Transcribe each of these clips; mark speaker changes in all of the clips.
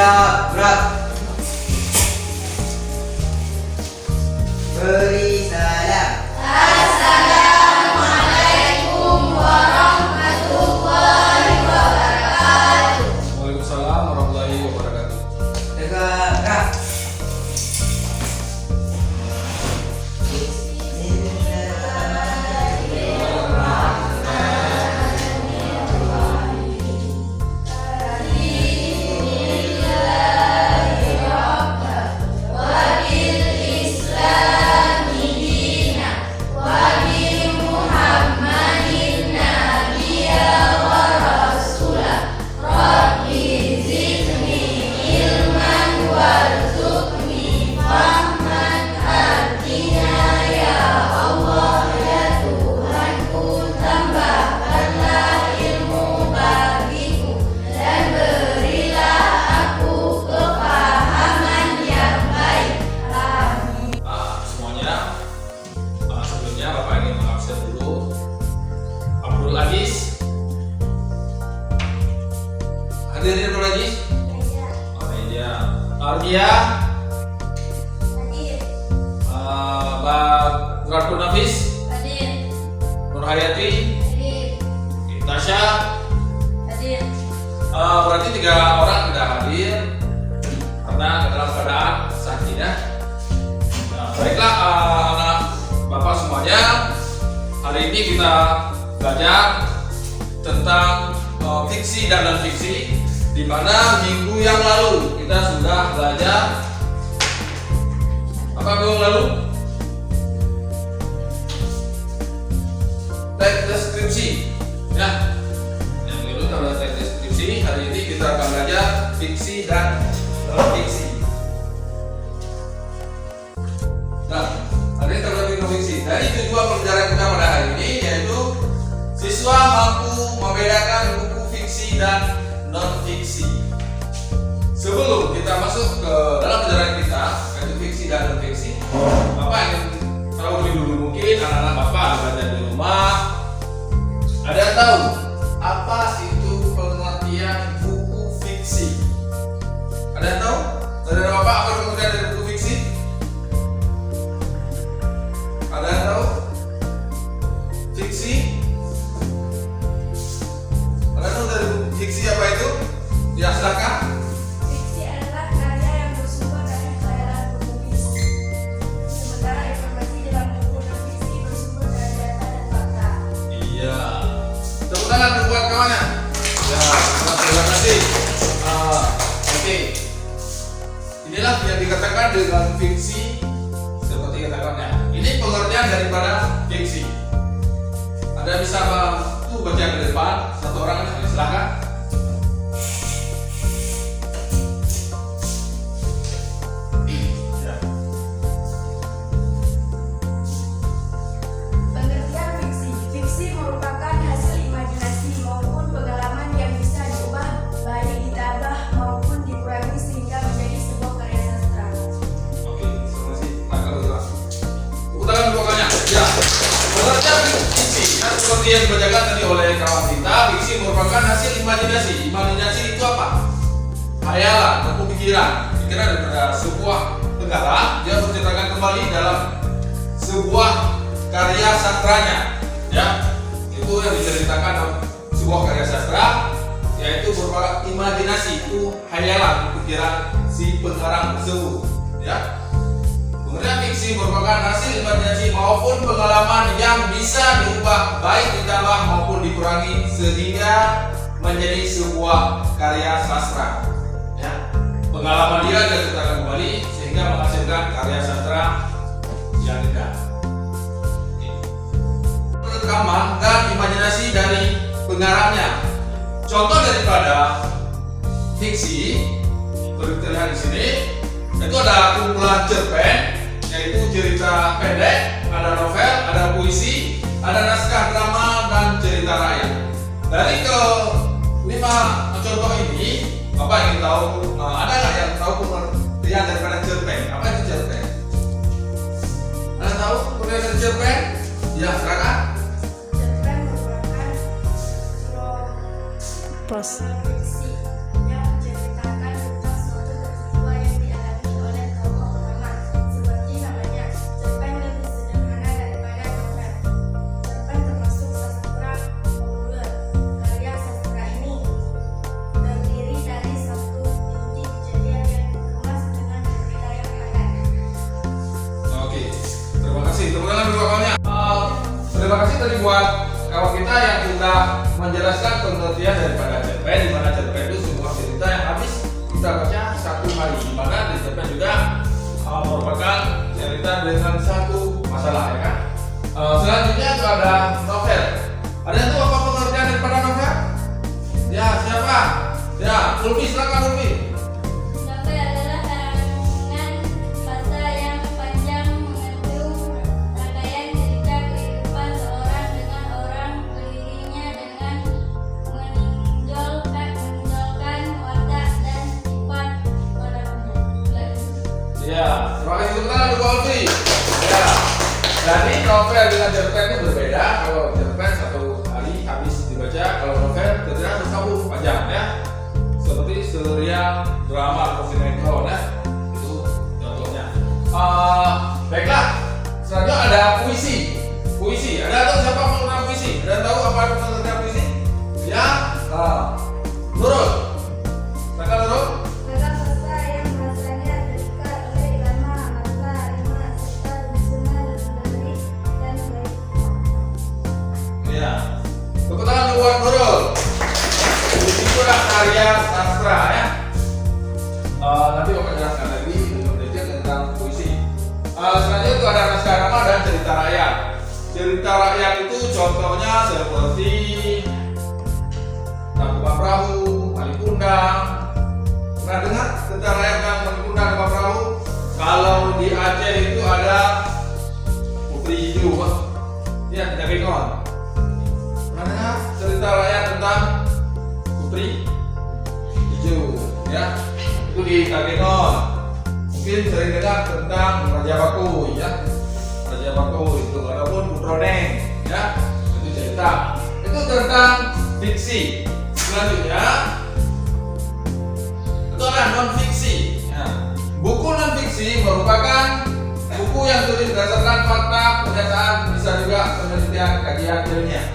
Speaker 1: Siap, gerak. Beri salam.
Speaker 2: Assalamualaikum warahmatullahi wabarakatuh.
Speaker 3: Waalaikumsalam warahmatullahi wabarakatuh.
Speaker 1: Tegak, gerak.
Speaker 3: Sebelumnya Bapak ingin mengabsen dulu Abdul Aziz. Hadirin Abdul Aziz. Meja. Ardia. Mbak Ratun Nafis. Nur Hayati. Tasya. Berarti 3 orang tidak hadir karena dalam keadaan sakit ya. Baiklah anak Bapak semuanya, hari ini kita belajar tentang fiksi dan non-fiksi, di mana minggu yang lalu kita sudah belajar apa minggu lalu? Teks deskripsi ya. Yang dulu kita belajar teks deskripsi, hari ini kita akan belajar fiksi dan non-fiksi. Nah, hari ini kita belajar non-fiksi. Dari tujuan pembelajaran kita pada hari ini yaitu siswa mampu membedakan buku fiksi dan non-fiksi. Sebelum kita masuk ke dalam pelajaran kita, yaitu fiksi dan non-fiksi, Bapak ingin tahu lebih dulu mungkin anak-anak Bapak belajar di rumah. Ada yang tahu apa itu pengertian buku fiksi? Ada yang tahu? Dari Bapak apa pengertian dari buku fiksi? Ada yang tahu? Fiksi? Ada yang tahu dari buku fiksi apa itu? Ya silakan.
Speaker 2: Fiksi adalah karya yang bersumber dari khayalan penulis. Sementara informasi dalam buku non-fiksi bersumber dari data dan fakta.
Speaker 3: Iya. Tepuk tangan buat kawannya. Ya, terima kasih. Oke. Inilah yang dikatakan dengan fiksi seperti katakannya. Ini pengertian daripada fiksi. Ada bisa bantu baca ke depan satu orang silakan. Ya.
Speaker 2: Pengertian fiksi. Fiksi merupakan hasil imajinasi maupun pengalaman yang bisa diubah, baik ditambah maupun dikurangi sehingga menjadi sebuah karya sastra.
Speaker 3: Oke, terima kasih. Tanggal berapa? Tepuk tangan pokoknya. Ya. Pengertian fiksi. Nah, seperti yang dibacakan tadi oleh kawan kita, fiksi merupakan hasil imajinasi. Imajinasi itu apa? Hayalan atau pikiran. Pikiran daripada sebuah negara, dia menceritakan kembali dalam sebuah karya sastranya. Ya, itu yang diceritakan dalam sebuah karya sastra, yaitu berupa imajinasi, itu hayalan pikiran si pengarang tersebut. Ya. Kemudian fiksi merupakan hasil imajinasi maupun pengalaman yang bisa diubah, baik ditambah maupun dikurangi sehingga menjadi sebuah karya sastra. Ya. Pengalaman dia ceritakan kembali sehingga menghasilkan karya sastra yang indah. Rekaman dan imajinasi dari pengarangnya. Contoh daripada fiksi seperti terlihat di sini, itu ada kumpulan cerpen, yaitu cerita pendek, ada novel, ada puisi, ada naskah drama dan cerita rakyat. Dari ke-5 contoh ini, Bapak ingin tahu ada nggak yang tahu pengertian daripada cerpen? Apa itu cerpen? Ada tahu pengertian dari cerpen? Ya, silakan.
Speaker 2: Cerpen merupakan fiksi yang menceritakan tentang
Speaker 3: buat kawan kita yang sudah menjelaskan pengertian daripada cerpen, di mana cerpen itu sebuah cerita yang habis kita baca satu hari, di mana di cerpen juga merupakan cerita dengan satu masalah, ya kan? Selanjutnya itu ada novel. Ada yang tahu apa pengertian daripada novel? Ya, siapa? Ya, Ulfi, silakan Ulfi.
Speaker 4: Novel adalah karangan bahasa yang panjang mengandung rangkaian cerita kehidupan seorang dengan orang kelilingnya dengan menonjolkan watak dan sifat orangnya.
Speaker 3: Ya, terima kasih tepuk tangan untuk Ulfi. Ya, jadi novel dengan cerpen itu berbeda. Kalau cerpen satu hari habis dibaca, kalau novel ternyata bersambung panjang, ya. Seperti serial drama atau sinetron, ya. Itu contohnya. Baiklah, selanjutnya ada puisi. Puisi, ada tahu siapa mengenal puisi? Ada tahu apa pengertian puisi? Ya, Nurul. Silakan Nurul.
Speaker 4: Dalam bahasa yang bahasanya terikat oleh irama, masa, rima, serta susunan lirik dan bait.
Speaker 3: Ya, tepuk tangan buat Nurul. Puisi itu adalah karya sastra, ya. Nanti Bapak jelaskan lagi lebih detail tentang puisi. Selanjutnya itu ada naskah drama dan cerita rakyat. Cerita rakyat itu contohnya seperti Tangkuban Perahu, Malin Kundang. Pernah dengar cerita rakyat yang Malin Kundang, Tangkuban Perahu? Kalau di Aceh itu ada Putri Hijau, Pak. Ya, kita bingung. Pernah dengar cerita rakyat tentang Putri Hijau, ya? Itu di Kagenon. Mungkin sering dengar tentang Raja Bakuy, ya. Raja Bakuy itu ataupun Putroneng, ya. Itu cerita. Itu tentang fiksi. Selanjutnya itu adalah non fiksi. Ya. Buku non fiksi merupakan buku yang tulis berdasarkan fakta, pernyataan, bisa juga penelitian, kajian ilmiah.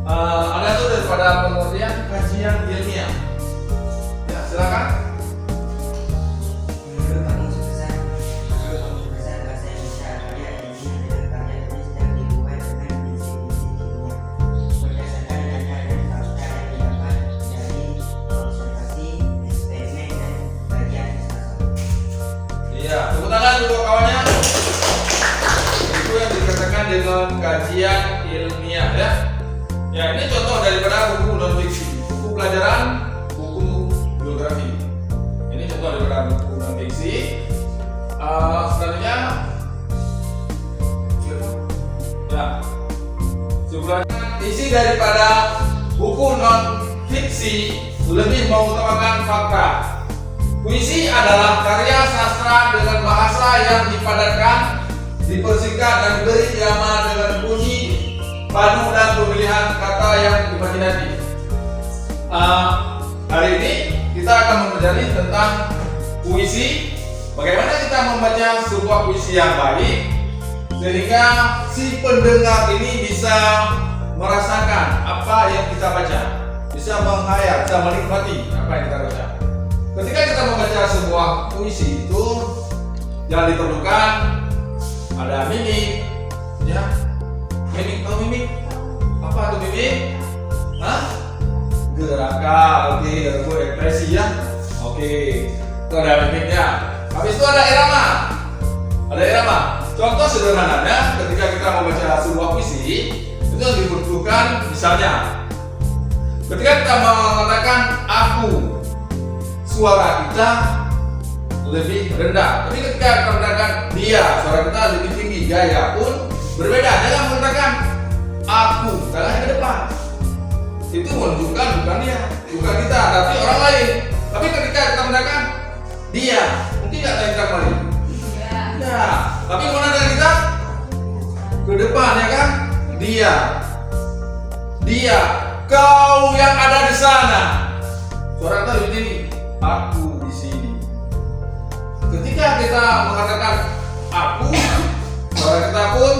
Speaker 3: Ada itu daripada pengertian kajian ilmiah. Ya, silakan.
Speaker 1: Menurut Kamus Besar bahasa Indonesia karya ilmiah adalah karya tulis yang dibuat dengan prinsip-prinsip ilmiah berdasarkan data dan fakta yang didapat dari observasi, eksperimen, dan kajian filsafat.
Speaker 3: Iya, tepuk tangan untuk kawannya. Itu yang dikatakan dengan kajian ilmiah, ya. Ya, ini contoh daripada buku non fiksi, buku pelajaran, buku biografi. Ini contoh daripada buku non fiksi. Selanjutnya, ya, sebelumnya isi daripada buku non fiksi lebih mengutamakan fakta. Puisi adalah karya sastra dengan bahasa yang dipadatkan, dipersingkat dan diberi irama dengan bunyi padu dan pemilihan kata yang imajinatif. Hari ini kita akan mempelajari tentang puisi. Bagaimana kita membaca sebuah puisi yang baik sehingga si pendengar ini bisa merasakan apa yang kita baca, bisa menghayal, bisa menikmati apa yang kita baca. Ketika kita membaca sebuah puisi itu yang diperlukan ada mimik, ya. Mimik, tahu mimik? Apa itu mimik? Hah? Gerakan, oke, ekspresi, ya. Oke, itu ada mimiknya. Habis itu ada irama. Ada irama. Contoh sederhananya, ketika kita membaca sebuah puisi, itu yang dibutuhkan misalnya, ketika kita mengatakan aku, suara kita lebih rendah. Tapi ketika kita mengatakan dia, suara kita lebih tinggi, gaya pun berbeda. Jangan mengatakan aku, tangannya ke depan. Itu menunjukkan bukan dia, bukan kita, tapi orang lain. Tapi ketika kita mengatakan dia, mungkin nggak tahu kita kembali. Ya, tapi mana dengan kita ke depan, ya kan? Dia, kau yang ada di sana. Suara kita lebih tinggi. Aku di sini. Ketika kita mengatakan aku, suara kita pun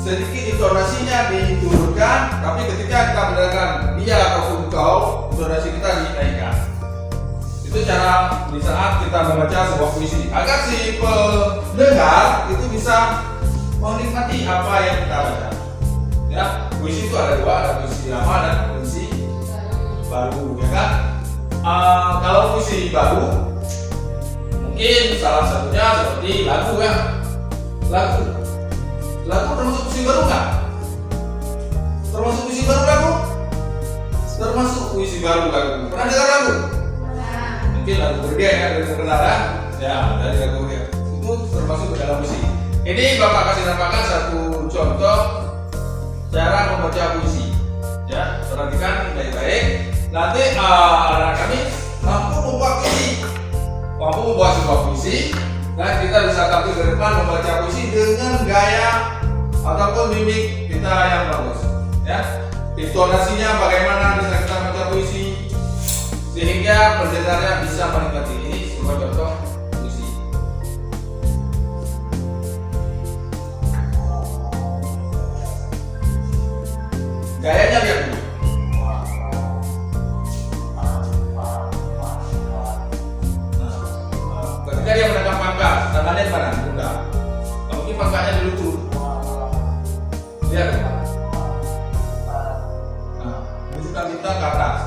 Speaker 3: sedikit intonasinya diturunkan, tapi ketika kita mengatakan dia ataupun kau, intonasi kita dinaikkan. Itu cara di saat kita membaca sebuah puisi agar si pendengar itu bisa menikmati apa yang kita baca. Ya, puisi itu ada dua, ada puisi lama dan puisi baru, ya kan? Kalau puisi baru, mungkin salah satunya seperti lagu ya. Lagu termasuk puisi baru nggak? Termasuk puisi baru lagu? Termasuk puisi baru lagu. Pernah dengar lagu? Mungkin lagu Berdia ya, dari kebenaran. Ya, dari lagu Berdia. Itu termasuk ke dalam puisi. Ini Bapak kasih namakan satu contoh cara membaca puisi. Ya, perhatikan baik-baik. Nanti anak kami mampu membuat sebuah puisi, dan kita bisa tampil ke depan membaca puisi dengan gaya ataupun mimik kita yang bagus. Ya, intonasinya bagaimana bisa kita baca puisi sehingga pendengarnya bisa menikmati. Ini sebuah contoh puisi. Gayanya lihat dulu. Ketika dia menekan pangkat, tangannya mana? Bunda. Mungkin pangkatnya di lutut. Lihat. Bujukan kita ke atas.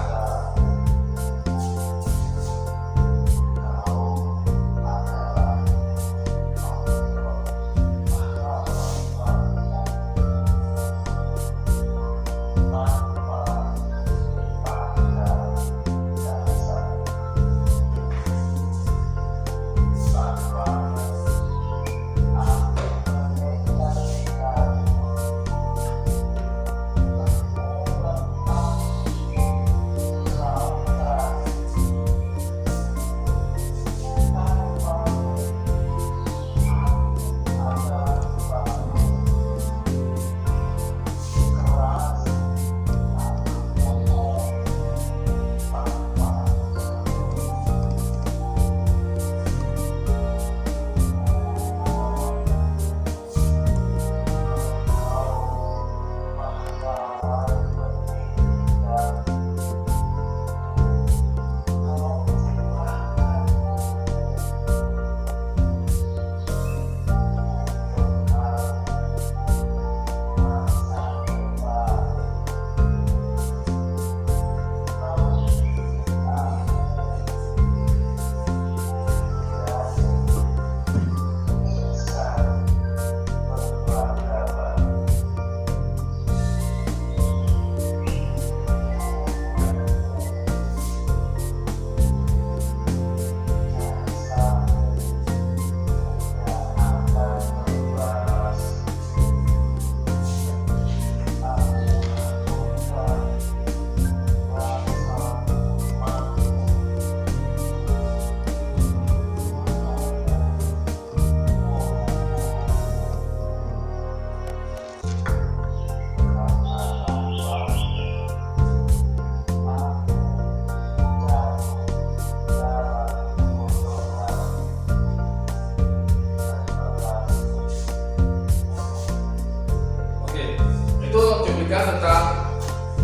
Speaker 3: Tentang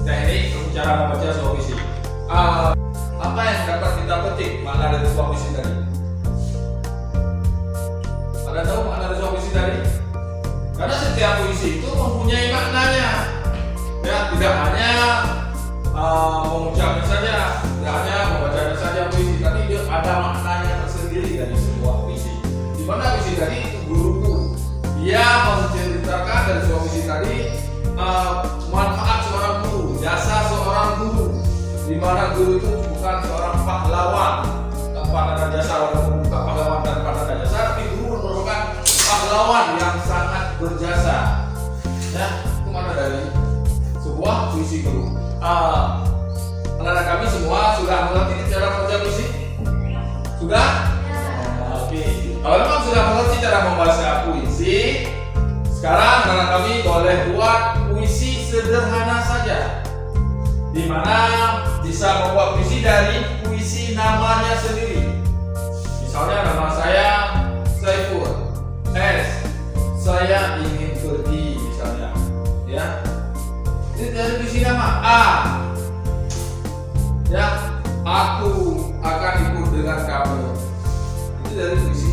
Speaker 3: teknik cara membaca sebuah puisi. Apa yang dapat kita petik makna dari sebuah puisi tadi? Anda tahu makna dari sebuah puisi tadi? Karena setiap puisi itu mempunyai maknanya. Ya, tidak hanya mengucapkan saja, tidak hanya membaca saja puisi, tapi dia ada maknanya tersendiri dari sebuah puisi. Di mana puisi tadi itu guruku, dia menceritakan dari sebuah puisi tadi manfaat seorang guru, jasa seorang guru, di mana guru itu bukan seorang pahlawan tanpa ada jasa, walaupun bukan pahlawan tanpa ada jasa, tapi guru merupakan pahlawan yang sangat berjasa. Ya, itu mana dari sebuah puisi guru. Anak-anak kami semua sudah mengerti cara membaca puisi? Sudah? Oke. Kalau memang sudah mengerti cara membaca puisi, sekarang anak kami boleh buat puisi sederhana saja, di mana bisa membuat puisi dari puisi namanya sendiri. Misalnya nama saya Saiful S, saya ingin pergi misalnya, ya. Ini dari puisi nama A, ya. Aku akan ikut dengan kamu. Itu dari puisi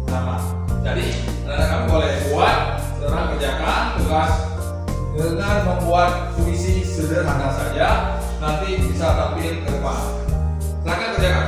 Speaker 3: nama. Jadi anak kami boleh buat sekarang kelas dengan membuat puisi sederhana saja, nanti bisa tampil ke depan. Silakan kerjakan.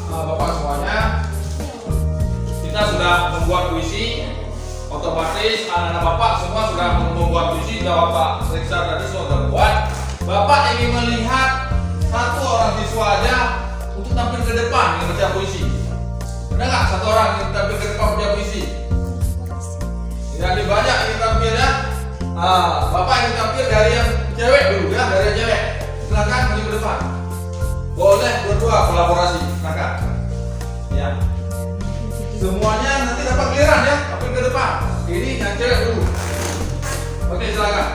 Speaker 3: Bapak semuanya, kita sudah membuat puisi, otomatis anak-anak Bapak semua sudah membuat puisi, dan Bapak periksa tadi semua sudah buat. Bapak ingin melihat satu orang siswa aja untuk tampil ke depan yang baca puisi. Ada nggak satu orang yang tampil ke depan baca puisi? Jadi banyak yang tampil ya. Bapak ingin tampil dari yang cewek dulu ya, dari yang cewek. Silakan maju ke depan. Boleh berdua kolaborasi, silakan. Ya. Semuanya nanti dapat giliran ya, tampil ke depan. Ini yang cewek dulu. Oke, silakan.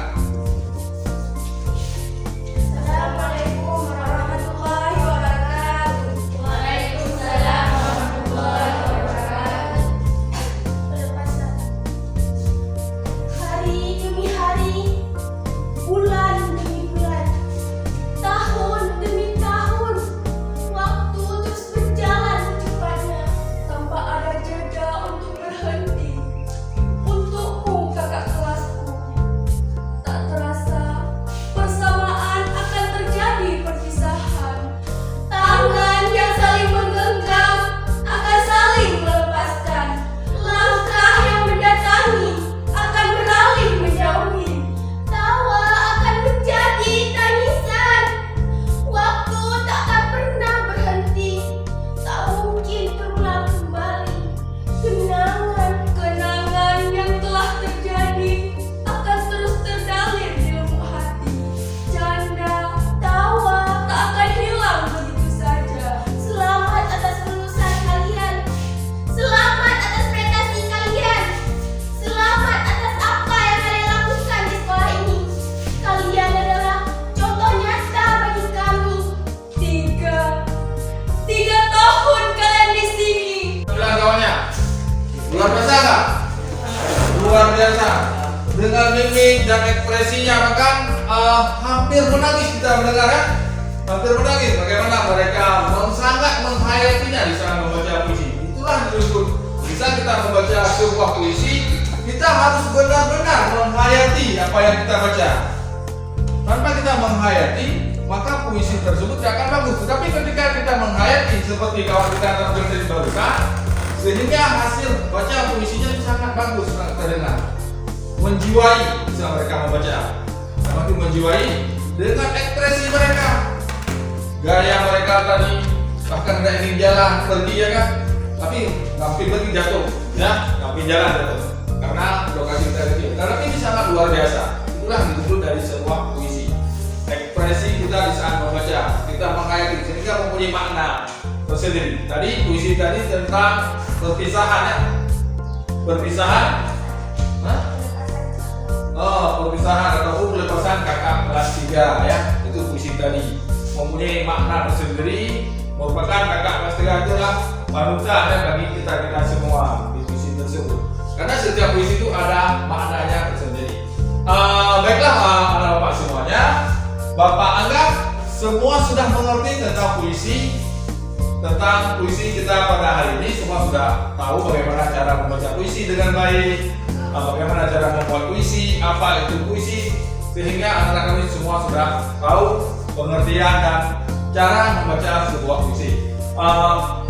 Speaker 2: Assalamualaikum warahmatullahi wabarakatuh. Waalaikumsalam warahmatullahi wabarakatuh. Pelepasan. Hari demi hari, bulan demi bulan, tahun demi tahun, waktu terus berjalan cepatnya tanpa ada jeda untuk berhenti. Untukmu kakak kelasku, tak terasa persamaan akan terjadi perpisahan. Tangan yang saling menggenggam akan saling melepaskan. Langkah yang mendatangi akan beralih menjauhi. Tawa akan menjadi tangisan. Waktu takkan pernah berhenti, tak mungkin terulang kembali. Kenangan-kenangan yang telah terjadi akan terus terdalir di lembut hati. Canda, tawa tak akan hilang begitu saja. Selamat atas kelulusan kalian. Selamat atas prestasi kalian. Selamat atas apa yang kalian lakukan di sekolah ini. Kalian adalah contoh nyata bagi kami. Tiga tahun kalian di sini.
Speaker 3: Bilang kawannya, luar biasa nggak? Luar biasa. Dengan mimik dan ekspresinya bahkan hampir menangis kita mendengar ya. Hampir menangis. Bagaimana mereka sangat menghayatinya di sana membaca puisi. Itulah yang disebut. Bisa kita membaca sebuah puisi, kita harus benar-benar menghayati apa yang kita baca. Tanpa kita menghayati, maka puisi tersebut tidak akan bagus. Tetapi ketika kita menghayati seperti kawan kita tampil tadi barusan, sehingga hasil baca puisinya sangat bagus, sangat terdengar, menjiwai bisa mereka membaca, semakin menjiwai dengan ekspresi mereka, gaya mereka tadi, bahkan tidak ingin jalan pergi ya kan, tapi hampir pergi jatuh, ya, hampir jalan jatuh, karena lokasi kita kecil. Karena ini sangat luar biasa. Itulah yang disebut dari sebuah puisi. Ekspresi kita di saat membaca, kita menghayati sehingga mempunyai makna tersendiri. Tadi puisi tadi tentang perpisahan ya. Perpisahan? Hah? Perpisahan ataupun pelepasan kakak kelas 3 ya. Itu puisi tadi. Mempunyai makna tersendiri, merupakan kakak kelas 3 adalah panutan ya bagi kita semua di puisi tersebut. Karena setiap puisi itu ada maknanya tersendiri. Baiklah anak bapak semuanya, Bapak anggap semua sudah mengerti tentang puisi. Tentang puisi kita pada hari ini semua sudah tahu bagaimana cara membaca puisi dengan baik, bagaimana cara membuat puisi, apa itu puisi, sehingga anak-anak kami semua sudah tahu pengertian dan cara membaca sebuah puisi.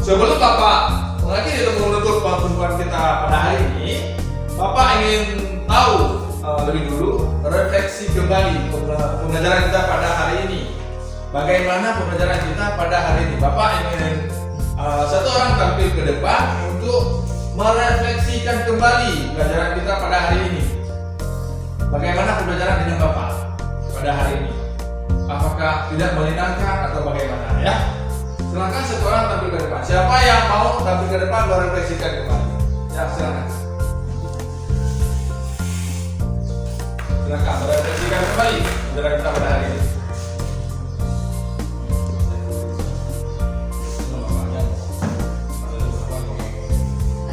Speaker 3: Sebelum Bapak mengakhiri untuk menutup pertemuan kita pada hari ini, Bapak ingin tahu lebih dulu refleksi kembali pembelajaran kita pada hari ini. bagaimana pembelajaran kita pada hari ini. Bapak ingin satu orang tampil ke depan untuk merefleksikan kembali pembelajaran kita pada hari ini. Bagaimana pembelajaran dengan Bapak pada hari ini? Apakah tidak menyenangkan atau bagaimana ya? Silakan satu orang tampil ke depan. Siapa yang mau tampil ke depan merefleksikan kembali? Ya, silakan. Silakan merefleksikan kembali pembelajaran kita pada hari ini.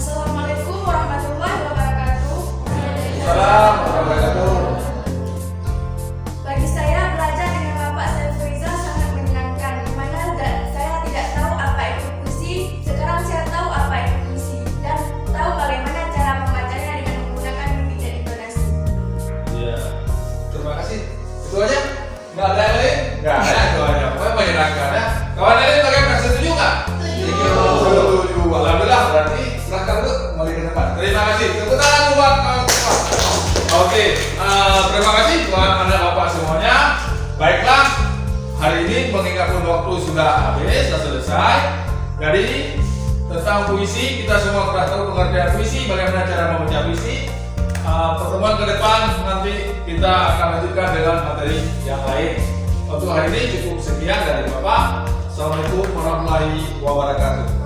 Speaker 2: Assalamualaikum warahmatullahi wabarakatuh.
Speaker 3: Assalamualaikum warahmatullahi wabarakatuh.
Speaker 2: Bagi saya belajar dengan Bapak Saiful Rizal sangat menyenangkan. Di mana saya tidak tahu apa itu puisi, sekarang saya tahu apa itu puisi dan tahu bagaimana cara membacanya dengan menggunakan mimik dan intonasi.
Speaker 3: Iya. Terima kasih. Itu aja? Nggak ada yang lain? Nggak ada, itu aja. Pokoknya menyenangkan ya. Kawan lain bagaimana? Setuju nggak? Setuju. Alhamdulillah, berarti silahkan dulu kembali ke depan. Terima kasih. Tepuk tangan buat kawan-kawan. Oke, terima kasih buat Anda Bapak semuanya. Baiklah, hari ini mengingat pun waktu sudah habis, sudah selesai. Jadi tentang puisi, kita semua telah tahu pengertian puisi, bagaimana cara membaca puisi. Pertemuan ke depan nanti kita akan lanjutkan dengan materi yang lain. Untuk hari ini cukup sekian dari Bapak. Assalamualaikum warahmatullahi wabarakatuh.